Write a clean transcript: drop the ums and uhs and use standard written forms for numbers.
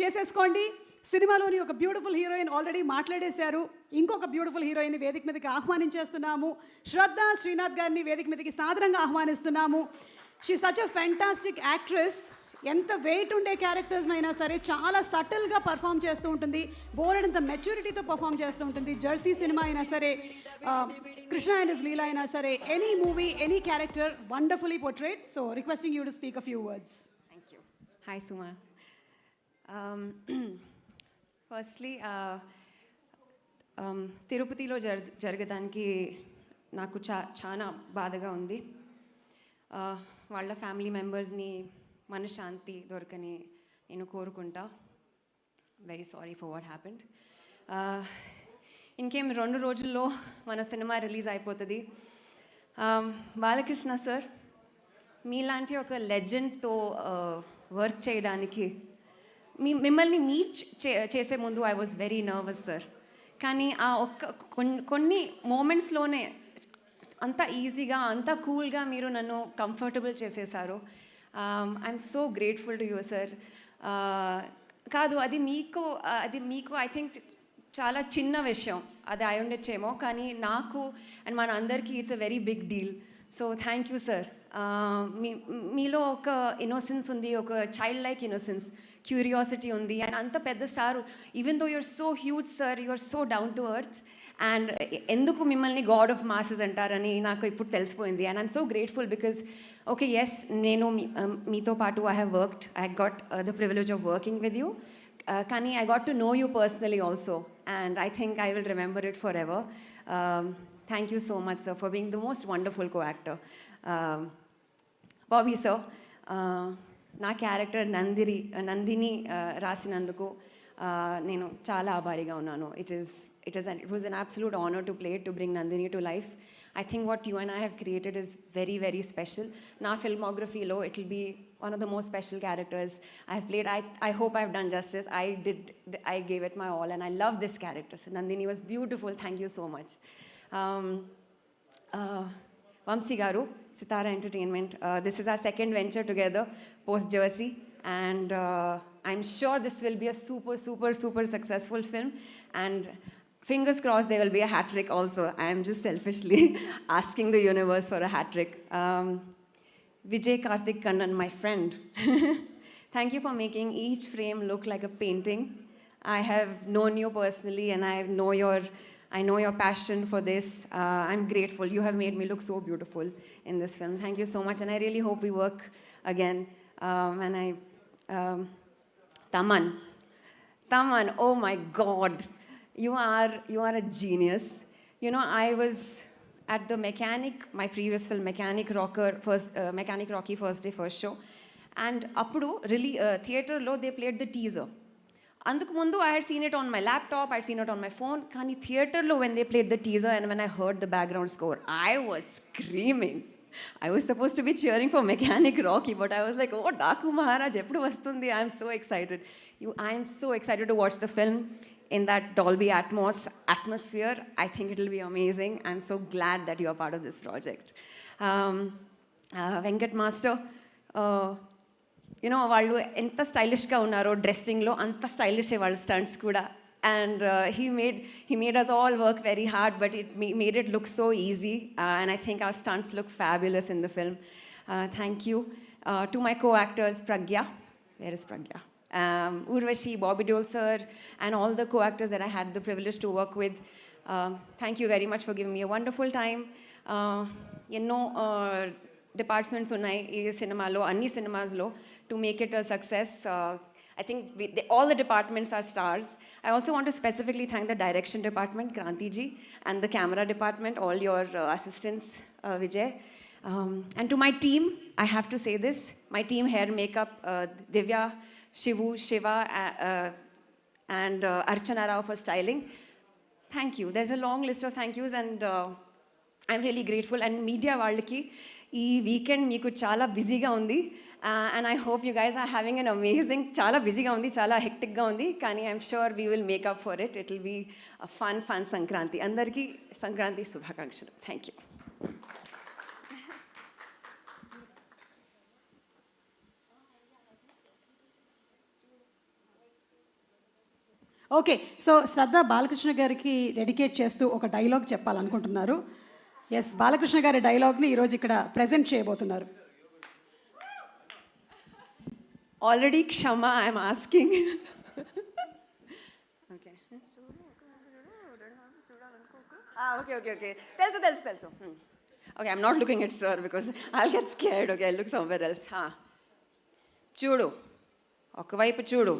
చేసేసుకోండి. సినిమాలోని ఒక బ్యూటిఫుల్ హీరోయిన్ ఆల్రెడీ మాట్లాడేశారు. ఇంకొక బ్యూటిఫుల్ హీరోయిన్ వేదిక మీదకి ఆహ్వానించేస్తున్నాము. శ్రద్ధ శ్రీనాథ్ గారిని వేదిక మీదకి సాదరంగా ఆహ్వానిస్తున్నాము. She such a fantastic actress. ఎంత వెయిట్ ఉండే క్యారెక్టర్స్ని అయినా సరే చాలా సటిల్గా పర్ఫామ్ చేస్తూ ఉంటుంది. బోలెడంత మెచ్యూరిటీతో పర్ఫామ్ చేస్తూ ఉంటుంది. జెర్సీ సినిమా అయినా సరే, కృష్ణ అండ్ హిస్ లీలా అయినా సరే, any movie, any character wonderfully portrayed. So requesting you to speak a few words. Thank you. Hi Suma. Firstly తిరుపతిలో జరగడానికి నాకు చాలా బాధగా ఉంది. వాళ్ళ ఫ్యామిలీ మెంబర్స్ని మనశ్శాంతి దొరకని నేను కోరుకుంటా. Very sorry for what happened. ఇంకేం 2 రోజుల్లో మన సినిమా రిలీజ్ అయిపోతుంది. బాలకృష్ణ సార్, మీలాంటి ఒక లెజెండ్తో వర్క్ చేయడానికి మిమ్మల్ని మీట్ చేసే ముందు I was very nervous sir. కానీ ఆ కొన్ని మూమెంట్స్లోనే అంత ఈజీగా, అంత కూల్గా మీరు నన్ను కంఫర్టబుల్ చేసేసారు. I'm so grateful to you sir. కాదు, అది మీకు ఐ థింక్ చాలా చిన్న విషయం, అది అయి ఉండొచ్చేమో, కానీ నాకు అండ్ మన అందరికీ it's a very big deal. So thank you sir. మీలో ఒక ఇన్నోసెన్స్ ఉంది, ఒక చైల్డ్ లైక్ ఇన్నోసెన్స్, క్యూరియాసిటీ ఉంది. అండ్ అంత పెద్ద star, even though you're so huge sir, you're so down to earth. And ఎందుకు మిమ్మల్ని గాడ్ ఆఫ్ మాసెస్ అంటారని నాకు ఇప్పుడు తెలిసిపోయింది. And I'm so grateful because okay, yes, నేను మీతో పాటు I have worked, I got the privilege of working with you. కానీ I got to know you personally also, and I think I will remember it for ever. Thank you so much sir for being the most wonderful co actor. Bobby sir, నా character Nandini రాసినందుకు నేను చాలా ఆభారీగా ఉన్నాను. It was an absolute honor to play it, to bring Nandini to life. I think what you and I have created is very, very special. Na filmography lo, it will be one of the most special characters I have played. I hope I have done justice. I gave it my all, and I love this character. So Nandini was beautiful. Thank you so much. Vamsi Garu, Sitara Entertainment. This is our second venture together, post Jersey, and I'm sure this will be a super, super, super successful film. And fingers crossed there will be a hat trick also. I am just selfishly asking the universe for a hat trick. Vijay Karthik Kannan, my friend. Thank you for making each frame look like a painting. I have known you personally, and I know your passion for this. I'm grateful. You have made me look so beautiful in this film. Thank you so much, and I really hope we work again. Taman, oh my God. You are a genius. You know, I was at the Mechanic, my previous film, Mechanic Rocky first day, first show. And appudu really theater lo they played the teaser. Anduku mundu I had seen it on my laptop, I had seen it on my phone. Kani theater lo when they played the teaser and when I heard the background score, I was screaming. I was supposed to be cheering for Mechanic Rocky, but I was like, oh, Daku Maharaj, eppudu vastundi. I am so excited. I am so excited to watch the film in that Dolby atmosphere. I think it will be amazing. I'm so glad that you are part of this project. Venkat Master, you know, వాళ్ళు ఎంత స్టైలిష్గా ఉన్నారో డ్రెస్సింగ్లో, అంత stylish వాళ్ళ stunts కూడా. And he made us all work very hard, but it made it look so easy. And I think our stunts look fabulous in the film. Thank you. To my co-actors, Pragya. Where is Pragya? Urvashi, Bobby Deol sir, and all the co-actors that I had the privilege to work with. Thank you very much for giving me a wonderful time. Departments unnai ee cinemalo, anni cinemas lo, to make it a success. I think all the departments are stars. I also want to specifically thank the direction department, Kranti ji, and the camera department, all your assistants, Vijay. And to my team, I have to say this, my team, hair, makeup, Divya, Shivu, Shiva, and Archana Rao for styling. Thank you. There's a long list of thank yous, and I'm really grateful. And media వాళ్ళకి ఈ weekend మీకు చాలా బిజీగా ఉంది, and I hope you guys are having an amazing, చాలా బిజీగా ఉంది, చాలా హెక్టిక్గా ఉంది, కానీ I'm sure we will make up for it. It will be a fun Sankranti. అందరికీ సంక్రాంతి శుభాకాంక్షలు. Thank you. ఓకే, సో శ్రద్ధ బాలకృష్ణ గారికి డెడికేట్ చేస్తూ ఒక డైలాగ్ చెప్పాలనుకుంటున్నారు. ఎస్, బాలకృష్ణ గారి డైలాగ్ని ఈరోజు ఇక్కడ ప్రజెంట్ చేయబోతున్నారు. Already Kshama I'm asking. Okay okay okay okay తెలుసు తెలుసు తెలుసు. Okay, I'm not looking at sir because I'll get scared. Okay, I look somewhere else. చూడు, ఒకవైపు చూడు.